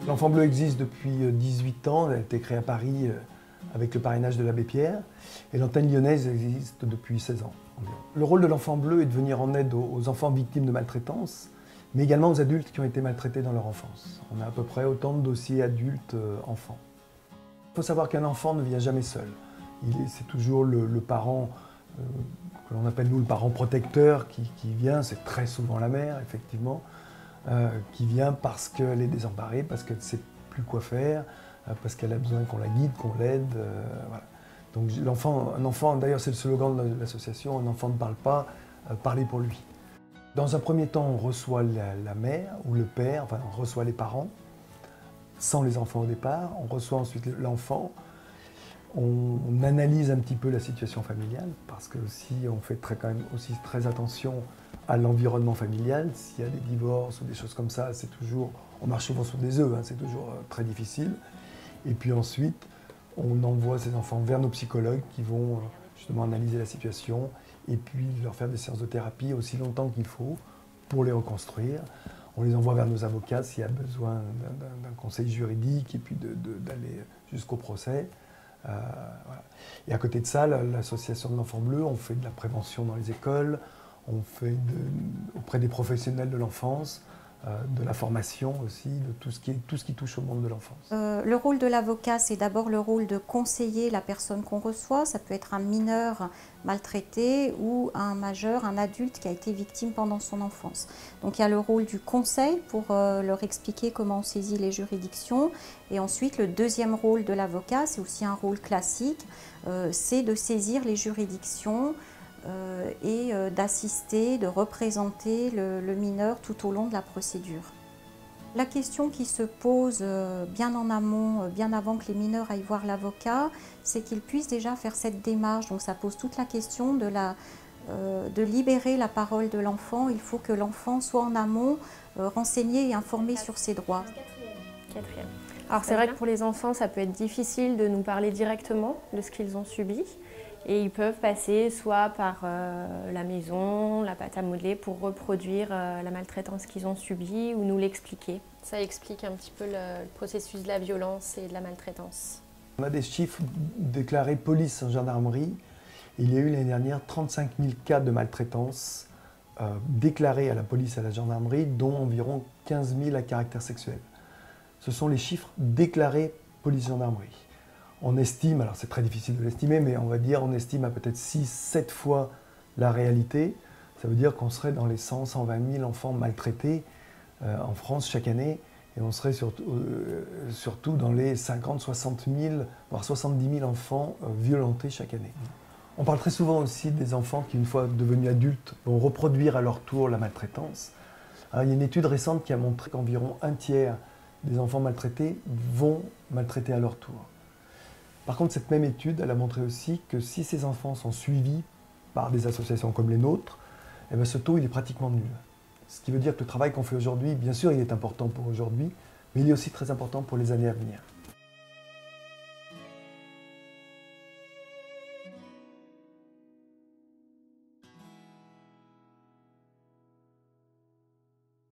L'Enfant Bleu existe depuis 18 ans, elle a été créée à Paris avec le parrainage de l'abbé Pierre, et l'antenne lyonnaise existe depuis 16 ans environ. Le rôle de l'Enfant Bleu est de venir en aide aux enfants victimes de maltraitance, mais également aux adultes qui ont été maltraités dans leur enfance. On a à peu près autant de dossiers adultes-enfants. Il faut savoir qu'un enfant ne vient jamais seul. C'est toujours le parent, que l'on appelle nous le parent protecteur, qui vient, c'est très souvent la mère, effectivement, qui vient parce qu'elle est désemparée, parce qu'elle ne sait plus quoi faire, parce qu'elle a besoin qu'on la guide, qu'on l'aide. Voilà. Donc un enfant, d'ailleurs c'est le slogan de l'association, un enfant ne parle pas, parlez pour lui. Dans un premier temps, on reçoit la mère ou le père, enfin on reçoit les parents, sans les enfants au départ, on reçoit ensuite l'enfant, on analyse un petit peu la situation familiale, parce que aussi, on fait quand même aussi très attention à l'environnement familial. S'il y a des divorces ou des choses comme ça, c'est toujours, on marche souvent sur des œufs, hein, c'est toujours très difficile. Et puis ensuite, on envoie ces enfants vers nos psychologues qui vont justement analyser la situation et puis leur faire des séances de thérapie aussi longtemps qu'il faut pour les reconstruire. On les envoie vers nos avocats s'il y a besoin d'un conseil juridique et puis d'aller jusqu'au procès. Voilà. Et à côté de ça, l'association de l'Enfant Bleu, on fait de la prévention dans les écoles, on fait auprès des professionnels de l'enfance, de la formation aussi, de tout ce qui touche au monde de l'enfance. Le rôle de l'avocat, c'est d'abord le rôle de conseiller la personne qu'on reçoit. Ça peut être un mineur maltraité ou un majeur, un adulte qui a été victime pendant son enfance. Donc il y a le rôle du conseil pour leur expliquer comment on saisit les juridictions. Et ensuite, le deuxième rôle de l'avocat, c'est aussi un rôle classique, c'est de saisir les juridictions et d'assister, de représenter le mineur tout au long de la procédure. La question qui se pose bien en amont, bien avant que les mineurs aillent voir l'avocat, c'est qu'ils puissent déjà faire cette démarche. Donc ça pose toute la question de libérer la parole de l'enfant. Il faut que l'enfant soit en amont renseigné et informé sur ses droits. Quatrième. Alors c'est vrai que pour les enfants, ça peut être difficile de nous parler directement de ce qu'ils ont subi. Et ils peuvent passer soit par la maison, la pâte à modeler pour reproduire la maltraitance qu'ils ont subie ou nous l'expliquer. Ça explique un petit peu le processus de la violence et de la maltraitance. On a des chiffres déclarés police en gendarmerie. Il y a eu l'année dernière 35 000 cas de maltraitance déclarés à la police et à la gendarmerie, dont environ 15 000 à caractère sexuel. Ce sont les chiffres déclarés police-gendarmerie. On estime, alors c'est très difficile de l'estimer, mais on va dire on estime à peut-être 6-7 fois la réalité. Ça veut dire qu'on serait dans les 100-120 000 enfants maltraités en France chaque année, et on serait surtout dans les 50-60 000, voire 70 000 enfants violentés chaque année. On parle très souvent aussi des enfants qui, une fois devenus adultes, vont reproduire à leur tour la maltraitance. Alors, il y a une étude récente qui a montré qu'environ un tiers des enfants maltraités vont maltraiter à leur tour. Par contre, cette même étude, elle a montré aussi que si ces enfants sont suivis par des associations comme les nôtres, eh bien, ce taux il est pratiquement nul. Ce qui veut dire que le travail qu'on fait aujourd'hui, bien sûr, il est important pour aujourd'hui, mais il est aussi très important pour les années à venir.